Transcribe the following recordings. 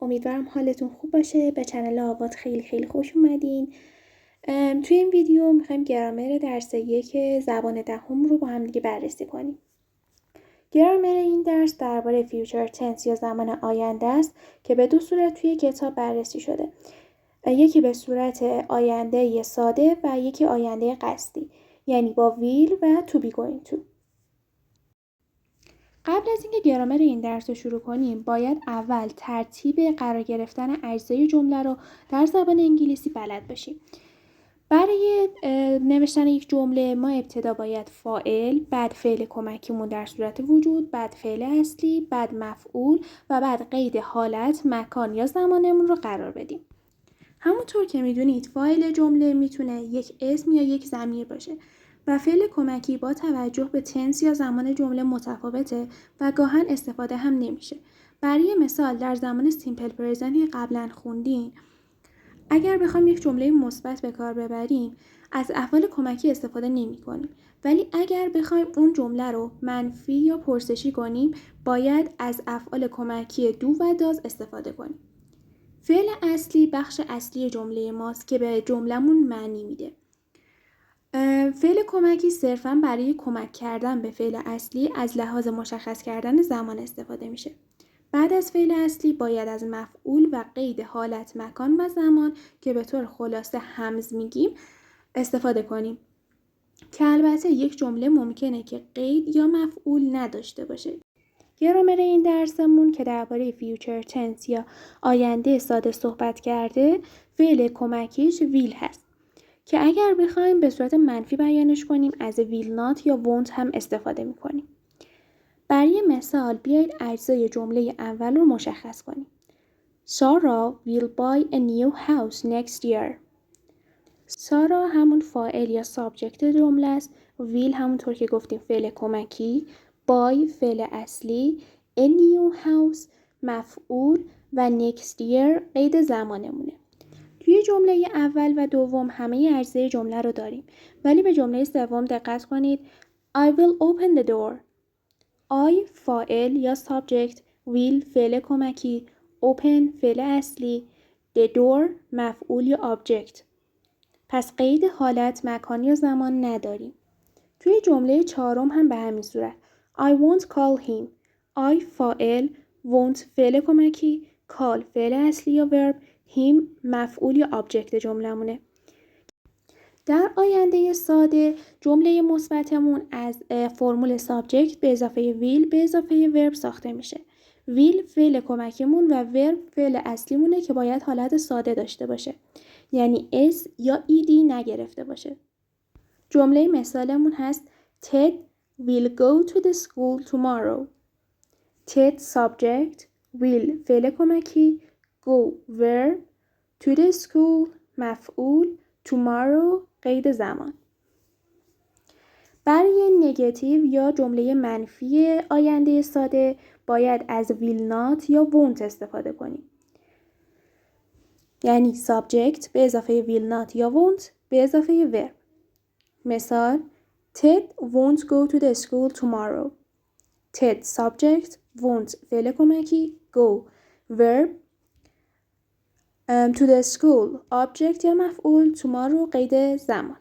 امیدوارم حالتون خوب باشه. به چنل آوات خیلی خوش اومدین. توی این ویدیو میخوایم گرامر درس 1 زبان دهم رو با هم دیگه بررسی کنیم. گرامر این درس درباره فیوچر تنس یا زمان آینده است که به 2 صورت توی کتاب بررسی شده. یکی به صورت آینده ساده و یکی آینده قصدی، یعنی با ویل و to be going to. قبل از اینکه گرامر این درس رو شروع کنیم، باید اول ترتیب قرار گرفتن اجزای جمله رو در زبان انگلیسی بلد باشیم. برای نوشتن یک جمله ما ابتدا باید فاعل، بعد فعل کمکیمون در صورت وجود، بعد فعل اصلی، بعد مفعول و بعد قید حالت، مکان یا زمانمون رو قرار بدیم. همونطور که میدونید فاعل جمله میتونه یک اسم یا یک ضمیر باشه و فعل کمکی با توجه به تنس یا زمان جمله متفاوته و گاهن استفاده هم نمیشه. برای مثال در زمان سیمپل پرزنت قبلا خوندین، اگر بخوام یک جمله مثبت به کار ببریم از افعال کمکی استفاده نمی کنیم، ولی اگر بخوایم اون جمله رو منفی یا پرسشی کنیم باید از افعال کمکی دو و داز استفاده کنیم. فعل اصلی بخش اصلی جمله ماست که به جملمون معنی میده. فعل کمکی صرفاً برای کمک کردن به فعل اصلی از لحاظ مشخص کردن زمان استفاده میشه. بعد از فعل اصلی باید از مفعول و قید حالت، مکان و زمان که به طور خلاصه همز میگیم استفاده کنیم، که البته یک جمله ممکنه که قید یا مفعول نداشته باشه. گرامر این درسمون که درباره فیوچر تنس یا آینده ساده صحبت کرده، فعل کمکیش ویل هست که اگر بخوایم به صورت منفی بیانش کنیم از ویل نات یا وونت هم استفاده میکنیم. برای مثال بیایید اجزای جمله اول رو مشخص کنیم. Sarah will buy a new house next year. سارا همون فاعل یا سابجکت جمله است. will همونطور که گفتیم فعل کمکی، buy فعل اصلی، a new house مفعول و next year قید زمانمونه. توی جمله اول و دوم همه اجزای جمله رو داریم، ولی به جمله سوم دقت کنید. I will open the door. I فاعل یا سابجکت، will فعل کمکی، open فعل اصلی، the door مفعول یا آبجکت. پس قید حالت، مکان یا زمان نداریم. توی جمله چهارم هم به همین صورت. I won't call him. I فاعل، won't فعل کمکی، call فعل اصلی یا verb، him مفعول یا آبجکت جملمونه. در آینده ساده جمله مثبتمون از فرمول سابجکت به اضافه ویل به اضافه ورب ساخته میشه. ویل فعل کمکمون و ورب فعل اصلیمونه که باید حالت ساده داشته باشه، یعنی اس یا ایدی نگرفته باشه. جمله مثالمون هست Ted will go to the school tomorrow. Ted subject، will فعل کمکی، go verb، to the school مفعول، tomorrow قید زمان. برای نگاتیو یا جمله منفی آینده ساده باید از will not یا won't استفاده کنیم، یعنی subject به اضافه will not یا won't به اضافه verb. مثال Ted won't go to the school tomorrow. Ted subject، won't فعل کمکی، go verb، to the school object یا مفعول، tomorrow قید زمان.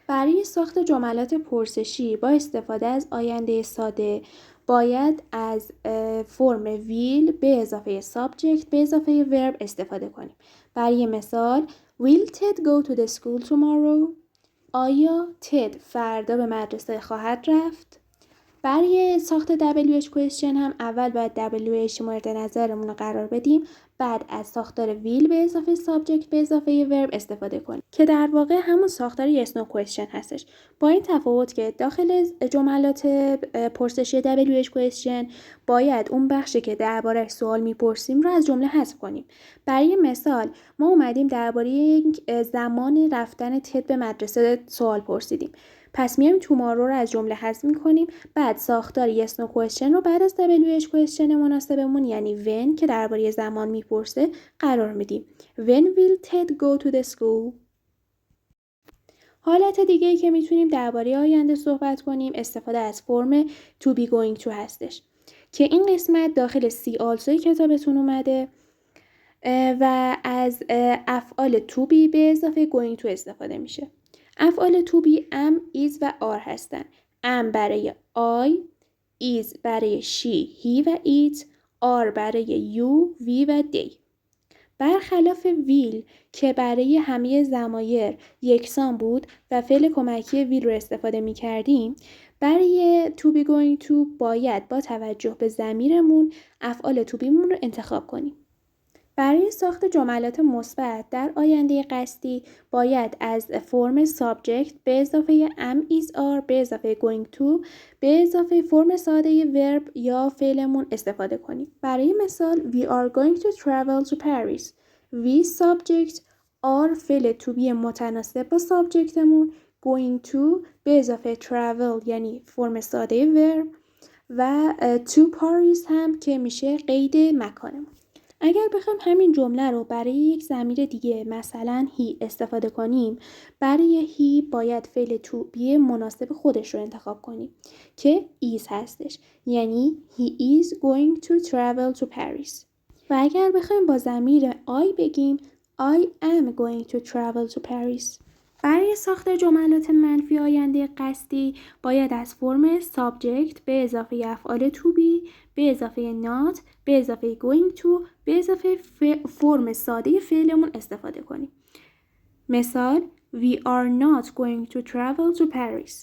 برای ساخت جملات پرسشی با استفاده از آینده ساده باید از فرم ویل به اضافه subject به اضافه verb استفاده کنیم. برای مثال Will Ted go to the school tomorrow؟ آیا تد فردا به مدرسه خواهد رفت؟ برای ساخت WH question هم اول باید WH مورد نظرمون رو قرار بدیم، بعد از ساختار ویل به اضافه سابجکت به اضافه ورب استفاده کنیم که در واقع همون ساختار yes no question هستش، با این تفاوت که داخل جملات پرسشی WH question باید اون بخشی که درباره سوال میپرسیم رو از جمله حذف کنیم. برای مثال ما اومدیم درباره زمان رفتن تد به مدرسه سوال پرسیدیم، پس میایم تومارو رو از جمله حذف میکنیم، بعد ساختار yes no question رو بعد از WH question مناسبمون یعنی when که درباره زمان میپرسه قرار میدیم. When will Ted go to the school؟ حالت دیگه‌ای که میتونیم درباره آینده صحبت کنیم استفاده از فرم to be going to هستش که این قسمت داخل سی آلسوی کتابتون اومده. و از افعال to be به اضافه going to استفاده میشه. افعال to be am, is و are هستن. am برای I، is برای she، he و it، are برای you، we و they. برخلاف ویل که برای همه ضمایر یکسان بود و فعل کمکی ویل رو استفاده می کردیم، برای to be going to باید با توجه به ضمیرمون افعال to be مون رو انتخاب کنیم. برای ساخت جملات مثبت در آینده قصدی باید از فرم subject به اضافه am is are به اضافه going to به اضافه فرم ساده verb یا فعلمون استفاده کنیم. برای مثال we are going to travel to Paris. we subject are فعل to be متناسب با سابجکتمون، going to به اضافه travel یعنی فرم ساده verb و to Paris هم که میشه قید مکانمون. اگر بخوایم همین جمله رو برای یک ضمیر دیگه مثلا he استفاده کنیم، برای he باید فعل to be مناسب خودش رو انتخاب کنیم که is هستش، یعنی he is going to travel to Paris. و اگر بخوایم با ضمیر I بگیم I am going to travel to Paris. برای ساخت جملات منفی آینده قصدی باید از فرم subject به اضافه افعال to be به اضافه not به اضافه going to به اضافه فرم ساده فعلمون استفاده کنیم. مثال we are not going to travel to Paris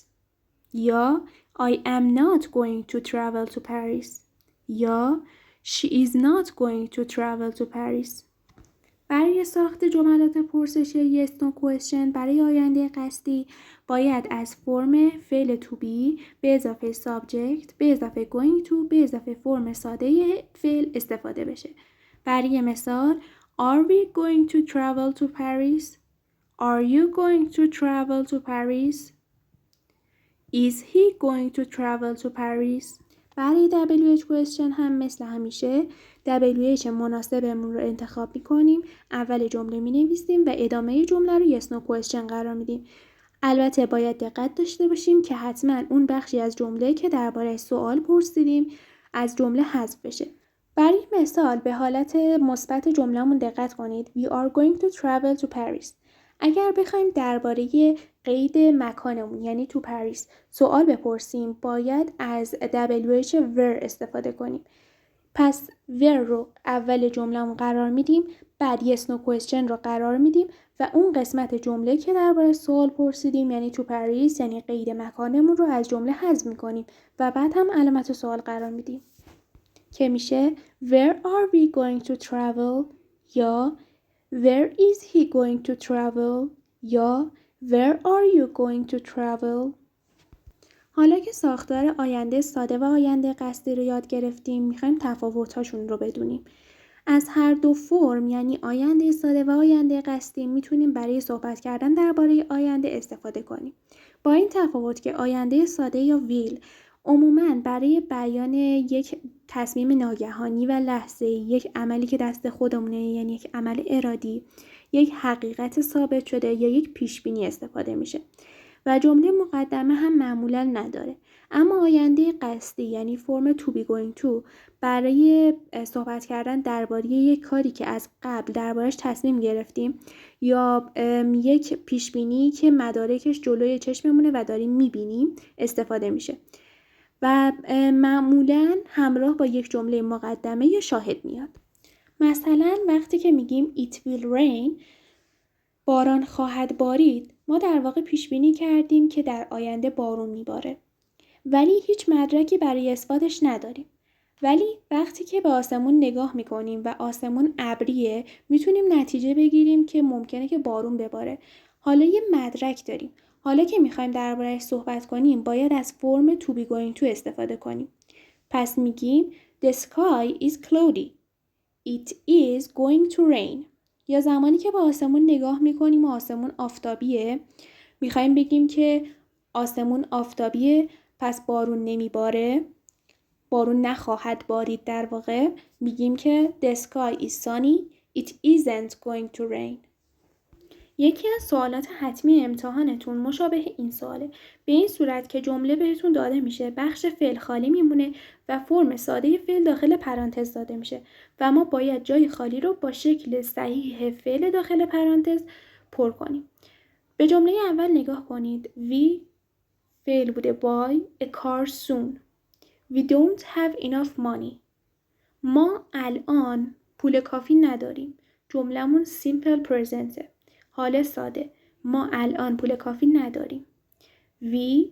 یا I am not going to travel to Paris یا she is not going to travel to Paris. برای ساخت جملات پرسشی yes no question برای آینده قصدی باید از فرم فعل to be به اضافه subject به اضافه going to به اضافه فرم ساده فعل استفاده بشه. برای مثال Are we going to travel to Paris? Are you going to travel to Paris? Is he going to travel to Paris? برای WH question هم مثل همیشه WH مناسبمون رو انتخاب میکنیم، اول جمله مینویسیم و ادامه جمله رو yes no question قرار میدیم. البته باید دقت داشته باشیم که حتما اون بخشی از جمله که درباره سوال پرسیدیم از جمله حذف بشه. برای مثال به حالت مثبت جملهمون دقت کنید. We are going to travel to Paris. اگر بخوایم درباره قید مکانمون یعنی تو پاریس سوال بپرسیم باید از WH where استفاده کنیم. پس where رو اول جملهمون قرار میدیم، بعد yes no question رو قرار میدیم و اون قسمت جمله که درباره سوال پرسیدیم یعنی تو پاریس یعنی قید مکانمون رو از جمله حذف میکنیم و بعد هم علامت سوال قرار میدیم که میشه where are we going to travel یا where is he going to travel یا where are you going to travel. حالا که ساختار آینده ساده و آینده قصدی رو یاد گرفتیم میخوایم تفاوت‌هاشون رو بدونیم. از هر دو فرم یعنی آینده ساده و آینده قصدی میتونیم برای صحبت کردن درباره آینده استفاده کنیم. با این تفاوت که آینده ساده یا ویل عموماً برای بیان یک تصمیم ناگهانی و لحظه‌ای، یک عملی که دست خودمونه یعنی یک عمل ارادی، یک حقیقت ثابت شده یا یک پیشبینی استفاده میشه و جمله مقدمه هم معمولا نداره. اما آینده قصدی یعنی فرم to be going to برای صحبت کردن درباره یک کاری که از قبل دربارش تصمیم گرفتیم یا یک پیشبینی که مدارکش جلوی چشممونه و داریم میبینیم استفاده میشه و معمولا همراه با یک جمله مقدمه یا شاهد میاد. مثلا وقتی که میگیم it will rain باران خواهد بارید ما در واقع پیش بینی کردیم که در آینده بارون میباره ولی هیچ مدرکی برای اثباتش نداریم. ولی وقتی که به آسمون نگاه میکنیم و آسمون ابریه میتونیم نتیجه بگیریم که ممکنه که بارون بباره. حالا یه مدرک داریم. حالا که میخوایم درباره‌اش صحبت کنیم باید از فرم to be going to استفاده کنیم. پس میگیم the sky is cloudy. It is going to rain. یا زمانی که به آسمون نگاه میکنیم و آسمون آفتابیه میخوایم بگیم که آسمون آفتابیه پس بارون نمیباره، بارون نخواهد بارید. در واقع میگیم که the sky is sunny. It isn't going to rain. یکی از سوالات حتمی امتحانتون مشابه این سواله. به این صورت که جمله بهتون داده میشه، بخش فعل خالی میمونه و فرم ساده فعل داخل پرانتز داده میشه و ما باید جای خالی رو با شکل صحیح فعل داخل پرانتز پر کنیم. به جمله اول نگاه کنید. We فعل بوده buy a car soon. We don't have enough money. ما الان پول کافی نداریم. جملمون simple presentه. حال ساده. ما الان پول کافی نداریم. We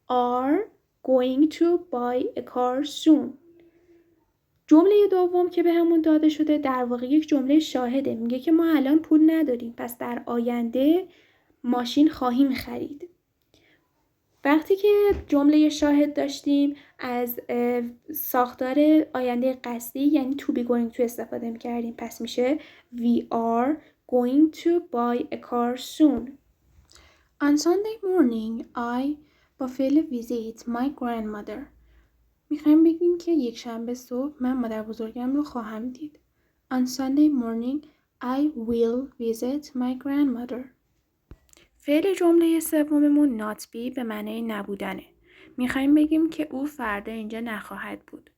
are going to buy a car soon. جمله دوم که به همون داده شده در واقع یک جمله شاهده. میگه که ما الان پول نداریم. پس در آینده ماشین خواهیم خرید. وقتی که جمله شاهد داشتیم از ساختار آینده قصدی یعنی to be going to استفاده می‌کردیم. پس میشه We are going to buy a car soon. On Sunday morning I با فعل visit my grandmother. میخوایم بگیم که یک شنبه صبح من مادر بزرگم رو خواهم دید. On Sunday morning I will visit my grandmother. فعل جمله سوممون not be به معنی نبودنه. میخوایم بگیم که او فردا اینجا نخواهد بود.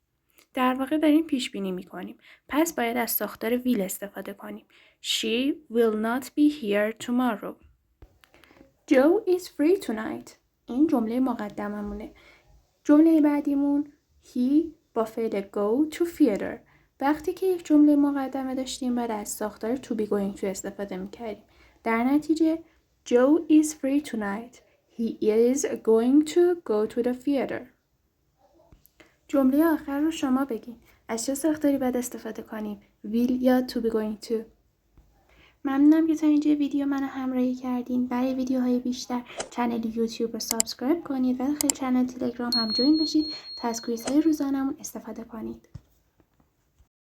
در واقع داریم پیش بینی میکنیم. پس باید از ساختار will استفاده کنیم. She will not be here tomorrow. Joe is free tonight. این جمله مقدممونه. جمله بعدیمون he با فعل go to theater. وقتی که یک جمله مقدمه داشتیم باید از ساختار to be going to استفاده میکردیم. در نتیجه Joe is free tonight. He is going to go to the theater. جمله آخر رو شما بگین. از چه ساختاری باید استفاده کنیم؟ will یا to be going to؟ ممنونم که تا اینجا ویدیو منو همراهی کردین. برای ویدیوهای بیشتر کانال یوتیوب رو سابسکرایب کنید و داخل کانال تلگرام هم جوین بشید تا از کویزهای روزانمون استفاده کنید.